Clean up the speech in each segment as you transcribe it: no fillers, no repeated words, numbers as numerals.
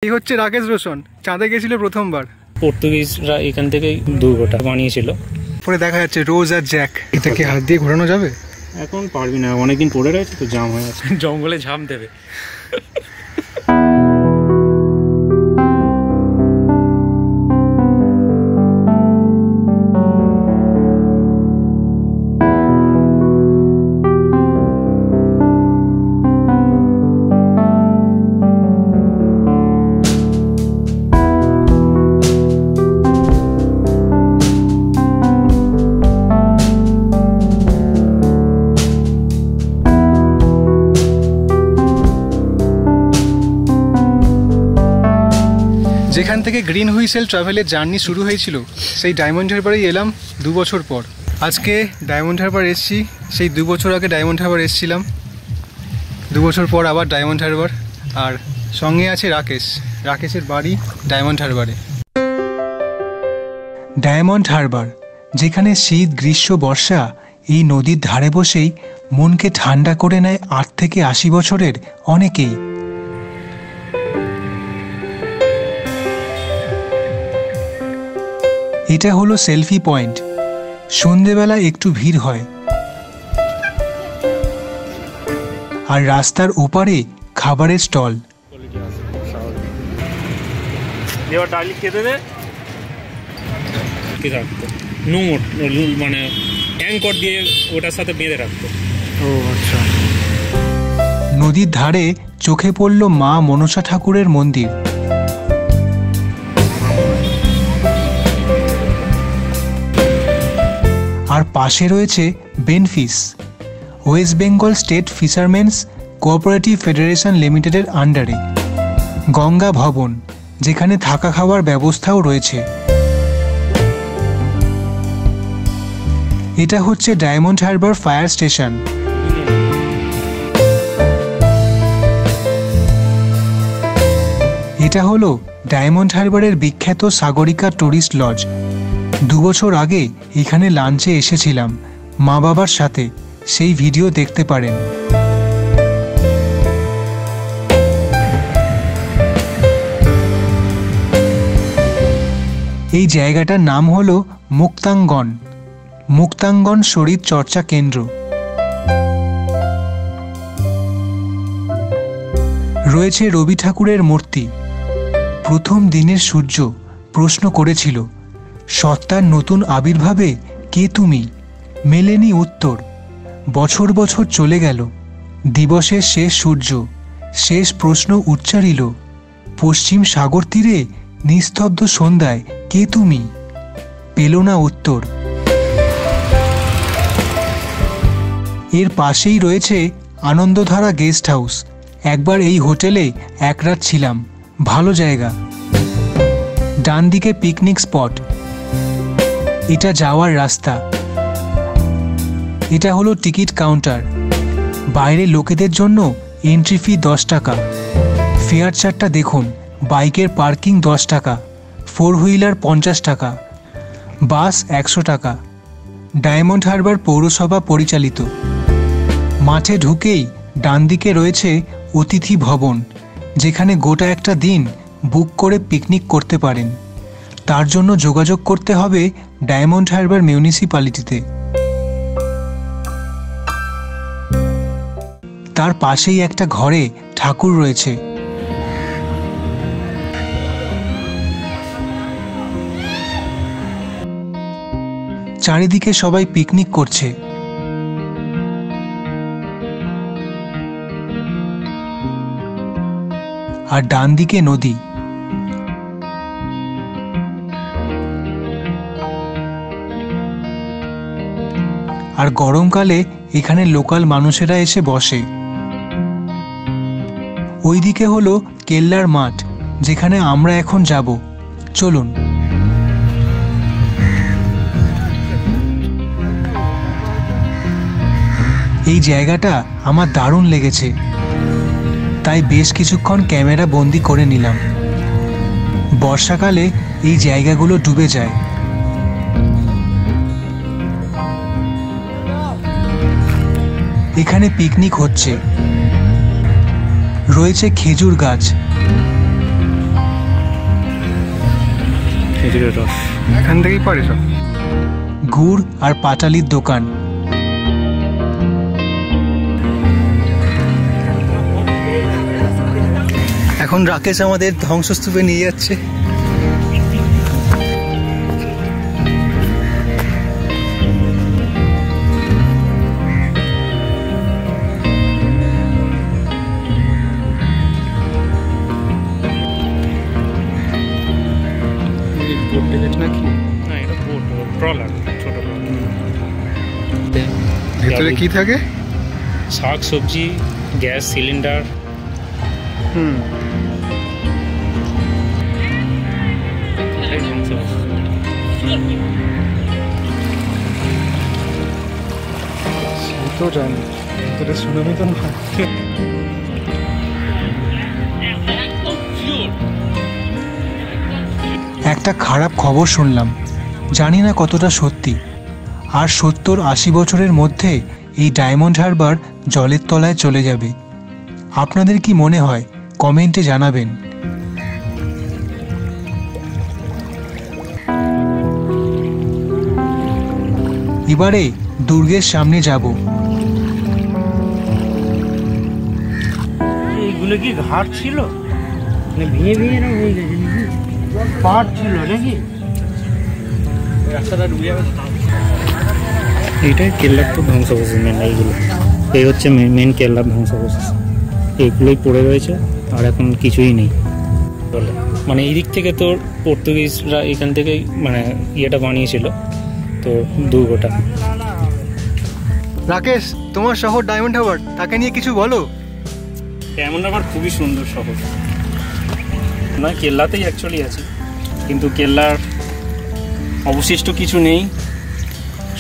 এই হচ্ছে রাকেশ রোশন, চাঁদে গেছিল প্রথমবার। পর্তুগিজরা এখান থেকে দুর্গটা বানিয়েছিল। পরে দেখা যাচ্ছে রোজ আর জ্যাক। এটাকে হাত দিয়ে ঘোরানো যাবে? এখন পারবি না, অনেকদিন পড়ে রয়েছে তো, জাম হয়ে আছে। জঙ্গলে ঝাঁপ দেবে। যেখান থেকে গ্রিন হুইসেল ট্রাভেলের জার্নি শুরু হয়েছিল, সেই ডায়মন্ড হারবারেই এলাম 2 বছর পর। আজকে ডায়মন্ড হারবার এসেছি, সেই 2 বছর আগে ডায়মন্ড হারবার এসেছিলাম, 2 বছর পর আবার ডায়মন্ড হারবার। আর সঙ্গে আছে রাকেশের বাড়ি ডায়মন্ড হারবারে। ডায়মন্ড হারবার, যেখানে শীত গ্রীষ্ম বর্ষা এই নদীর ধারে বসেই মনকে ঠান্ডা করে নেয় 8 থেকে 80 বছরের অনেকেই। এটা হলো সেলফি পয়েন্ট। সন্ধেবেলা একটু ভিড় হয়, আর রাস্তার ওপারে খাবারের স্টল। মানে অ্যাঙ্কর দিয়ে ওটার সাথে বেঁধে রাখতো। ও আচ্ছা। নদীর ধারে চোখে পড়ল মা মনসা ঠাকুরের মন্দির। আর পাশে রয়েছে Benfish, West Bengal state fishermen's cooperative federation লিমিটেডের আন্ডারে। গঙ্গা ভবন, যেখানে থাকা খাওয়ার ব্যবস্থাও রয়েছে। এটা হচ্ছে ডায়মন্ড হারবার ফায়ার স্টেশন। এটা হলো ডায়মন্ড হারবারের বিখ্যাত সাগরিকা টুরিস্ট লজ। 2 বছর আগে এখানে লাঞ্চে এসেছিলাম মা বাবার সাথে, সেই ভিডিও দেখতে পারেন। এই জায়গাটার নাম হলো মুক্তাঙ্গন শরীর চর্চা কেন্দ্র। রয়েছে রবি ঠাকুরের মূর্তি। প্রথম দিনের সূর্য প্রশ্ন করেছিল, সত্তার নতুন আবির্ভাবে কে তুমি? মেলেনি উত্তর। বছর বছর চলে গেল, দিবসের শেষ সূর্য শেষ প্রশ্ন উচ্চারিল, পশ্চিম সাগর তীরে নিস্তব্ধ সন্ধ্যায় কে তুমি? পেল না উত্তর। এর পাশেই রয়েছে আনন্দধারা গেস্ট হাউস। একবার এই হোটেলে 1 রাত ছিলাম, ভালো জায়গা। ডান দিকে পিকনিক স্পট। এটা যাওয়ার রাস্তা। এটা হলো টিকিট কাউন্টার। বাইরে লোকেদের জন্য এন্ট্রি ফি 10 টাকা। ফেয়ার চার্টটা দেখুন, বাইকের পার্কিং 10 টাকা, 4 হুইলার 50 টাকা, বাস 100 টাকা। ডায়মন্ড হারবার পৌরসভা পরিচালিত। মাঠে ঢুকেই ডান দিকে রয়েছে অতিথি ভবন, যেখানে গোটা একটা দিন বুক করে পিকনিক করতে পারেন। তার জন্য যোগাযোগ করতে হবে ডায়মন্ড হারবার মিউনিসিপ্যালিটিতে। তার পাশেই একটা ঘরে ঠাকুর রয়েছে। চারিদিকে সবাই পিকনিক করছে। আর ডান দিকে নদী। আর গরমকালে এখানে লোকাল মানুষেরা এসে বসে। ওইদিকে হলো কেল্লার মাঠ, যেখানে আমরা এখন যাব। চলুন। এই জায়গাটা আমার দারুণ লেগেছে, তাই বেশ কিছুক্ষণ ক্যামেরা বন্দি করে নিলাম। বর্ষাকালে এই জায়গাগুলো ডুবে যায়। এখানে পিকনিক হচ্ছে। রয়েছে খেজুর গাছ। খেজুরের রস এখান থেকেই পড়ে সব। গুড় আর পাটালির দোকান। এখন রাকেশ আমাদের ধ্বংসস্তূপে নিয়ে যাচ্ছে। নাকি না, এটা বোট, ট্রলার, ছোট ভেতরে কি থাকে? শাক সবজি, গ্যাস সিলিন্ডার। তো জানি ভেতরে সুনামি তো না। একটা খারাপ খবর শুনলাম, জানি না কতটা সত্যি। আর 70-80 বছরের মধ্যে এই ডায়মন্ড হারবার জলের তলায় চলে যাবে। আপনাদের কি মনে হয় কমেন্টে জানাবেন। এবারে দুর্গের সামনে যাব। এইগুলো কি ঘাট ছিল? মানে ভেঙে ভেঙে এরকম হয়ে গেছে নাকি? পাহাড় ছিল নাকি? রাস্তাটা ডুবে যাবে। এইটাই কেল্লার তো ধ্বংসাবশেষ মেন, এইগুলো এই হচ্ছে মেন কেল্লার ধ্বংসাবশেষ। এইগুলোই পড়ে রয়েছে আর এখন কিছুই নেই। মানে এই দিক থেকে তোর পর্তুগিজরা এখান থেকেই মানে ইয়েটা বানিয়েছিল তো দুর্গটা। রাকেশ, তোমার শহর ডায়মন্ড হারবার, তাকে নিয়ে কিছু বলো। ডায়মন্ড হারবার খুবই সুন্দর শহর, নয় কেল্লাতেই অ্যাকচুয়ালি আছে, কিন্তু কেল্লার অবশিষ্ট কিছু নেই,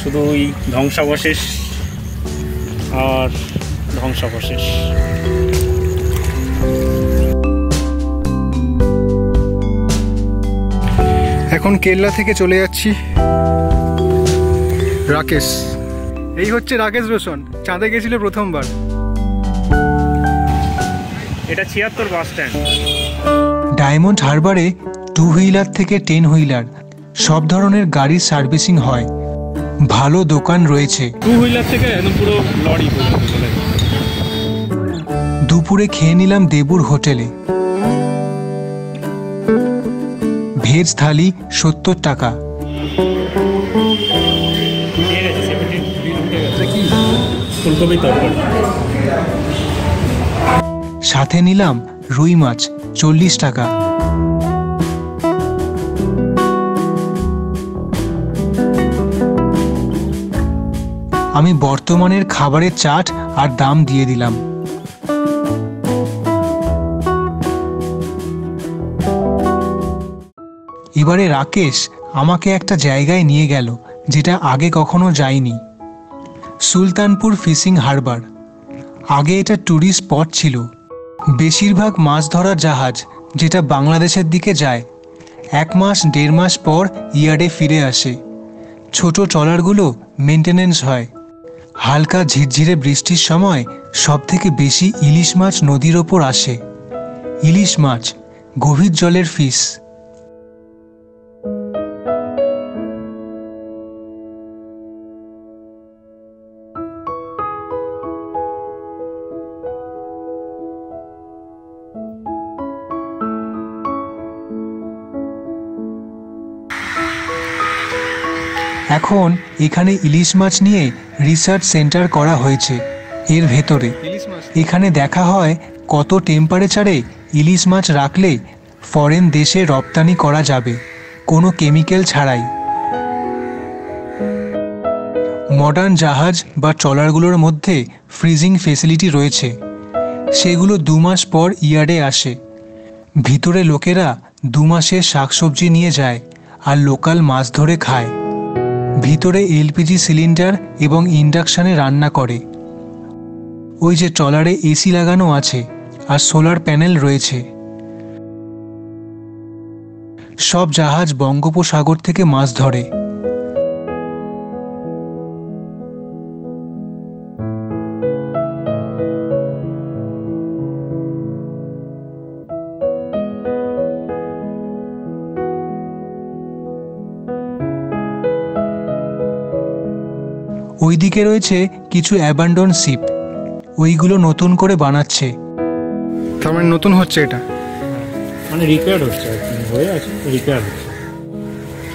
শুধু ওই ধ্বংসাবশেষ আর ধ্বংসাবশেষ। এখন কেল্লা থেকে চলে যাচ্ছি। রাকেশ, এই হচ্ছে রাকেশ রোশন, চাঁদে গেছিল প্রথমবার। এটা 76 বাস স্ট্যান্ড। ডায়মন্ড হারবারে 2 হুইলার থেকে 10 হুইলার সব ধরনের গাড়ির সার্ভিসিং হয়। ভালো দোকান রয়েছে। 2 হুইলার থেকে একদম পুরো লরি পর্যন্ত চলে যায়। দুপুরে খেয়ে নিলাম দেবুর হোটেলে। ভেজ থালি 70 টাকা। ফুলকপি তরকারি। সাথে নিলাম রুই মাছ 40 টাকা। আমি বর্তমানের খাবারের চাট আর দাম দিয়ে দিলাম। এবারে রাকেশ আমাকে একটা জায়গায় নিয়ে গেল যেটা আগে কখনো যাইনি। Sultanpur fishing harbour. আগে এটা ট্যুরিস্ট স্পট ছিল। বেশিরভাগ মাছ ধরার জাহাজ যেটা বাংলাদেশের দিকে যায় 1 মাস 1.5 মাস পর ইয়ার্ডে ফিরে আসে। ছোট ট্রলারগুলো মেনটেনেন্স হয়। হালকা ঝিরঝিরে বৃষ্টির সময় সবথেকে বেশি ইলিশ মাছ নদীর ওপর আসে। ইলিশ মাছ, গভীর জলের ফিশ। এখন এখানে ইলিশ মাছ নিয়ে রিসার্চ সেন্টার করা হয়েছে এর ভেতরে। এখানে দেখা হয় কত টেম্পারেচারে ইলিশ মাছ রাখলে ফরেন দেশে রপ্তানি করা যাবে কোনো কেমিক্যাল ছাড়াই। মডার্ন জাহাজ বা ট্রলারগুলোর মধ্যে ফ্রিজিং ফেসিলিটি রয়েছে। সেগুলো 2 মাস পর ইয়ার্ডে আসে। ভিতরে লোকেরা 2 মাসের শাকসবজি নিয়ে যায় আর লোকাল মাছ ধরে খায়। ভিতরে এলপিজি সিলিন্ডার এবং ইন্ডাকশানে রান্না করে। ওই যে ট্রলারে এসি লাগানো আছে আর সোলার প্যানেল রয়েছে। সব জাহাজ বঙ্গোপসাগর থেকে মাছ ধরে। ওইদিকে রয়েছে কিছু অ্যাবান্ডন শিপ, ওইগুলো নতুন করে বানাচ্ছে। তার মানে নতুন হচ্ছে এটা? মানে রিপেয়ার হচ্ছে আর কি, হয়ে আছে রিপেয়ার হচ্ছে।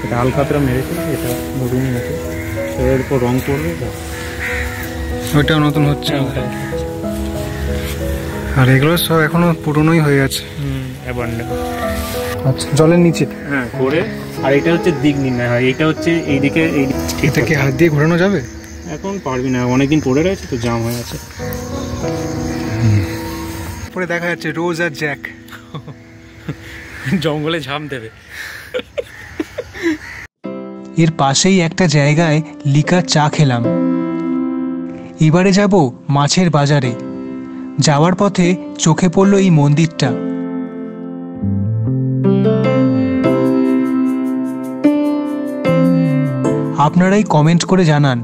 এটা আলকাতরা মেরেছে, এটা নতুনই আছে, এর উপর রং করবে, ওইটাও নতুন হচ্ছে। আর এগুলো সব এখনো পুরনোই হয়ে আছে। অ্যাবান্ডন। আচ্ছা, জলের নিচে? হ্যাঁ, করে। আর এটা হচ্ছে দিক নির্ণয় হয়, এটা হচ্ছে এইদিকে। এটা কি হাত দিয়ে ঘোরানো যাবে? এখন পারবি না, অনেকদিন পড়ে রয়েছে তো, জাম হয়ে আছে। পরে দেখা যাচ্ছে রোজ আর জ্যাক জঙ্গলে ঝাম দেবে। এর পাশেই একটা জায়গায় লিকার চা খেলাম। এবারে যাব মাছের বাজারে। যাওয়ার পথে চোখে পড়ল এই মন্দিরটা। আপনারাই কমেন্ট করে জানান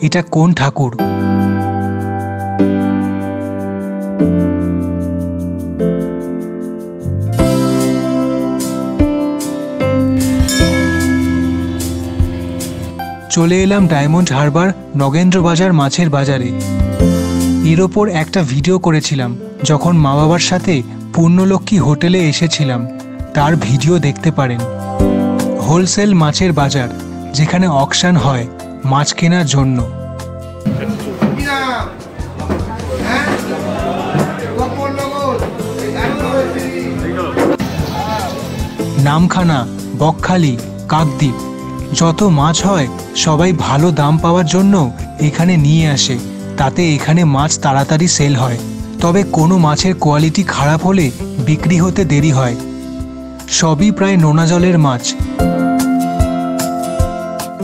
এটা কোন ঠাকুর। চলে এলাম ডায়মন্ড হারবার নগেন্দ্র বাজার মাছের বাজারে। এর ওপর একটা ভিডিও করেছিলাম যখন মা বাবার সাথে পূর্ণলক্ষ্মী হোটেলে এসেছিলাম, তার ভিডিও দেখতে পারেন। হোলসেল মাছের বাজার, যেখানে অকশন হয় মাছ কেনার জন্য। নামখানা, বকখালি, কাকদ্বীপ যত মাছ হয় সবাই ভালো দাম পাওয়ার জন্য এখানে নিয়ে আসে, তাতে এখানে মাছ তাড়াতাড়ি সেল হয়। তবে কোনো মাছের কোয়ালিটি খারাপ হলে বিক্রি হতে দেরি হয়। সবই প্রায় নোনা জলের মাছ।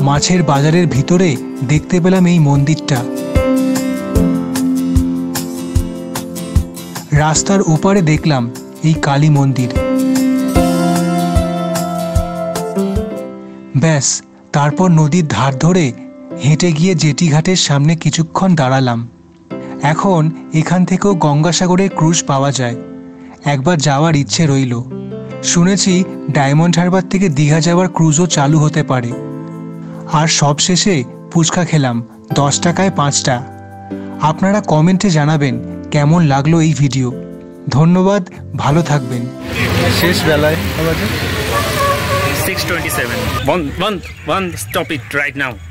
মাছের বাজারের ভিতরে দেখতে পেলাম এই মন্দিরটা। রাস্তার ওপারে দেখলাম এই কালী মন্দির। ব্যাস, তারপর নদীর ধার ধরে হেঁটে গিয়ে জেটি ঘাটের সামনে কিছুক্ষণ দাঁড়ালাম। এখন এখান থেকেও গঙ্গাসাগরের ক্রুজ পাওয়া যায়, একবার যাওয়ার ইচ্ছে রইল। শুনেছি ডায়মন্ড হারবার থেকে দীঘা যাওয়ার ক্রুজও চালু হতে পারে। আর সবশেষে ফুচকা খেলাম 10 টাকায় 5টা। আপনারা কমেন্টে জানাবেন কেমন লাগলো এই ভিডিও। ধন্যবাদ, ভালো থাকবেন। শেষ বেলায় 6:27. One, stop it right now.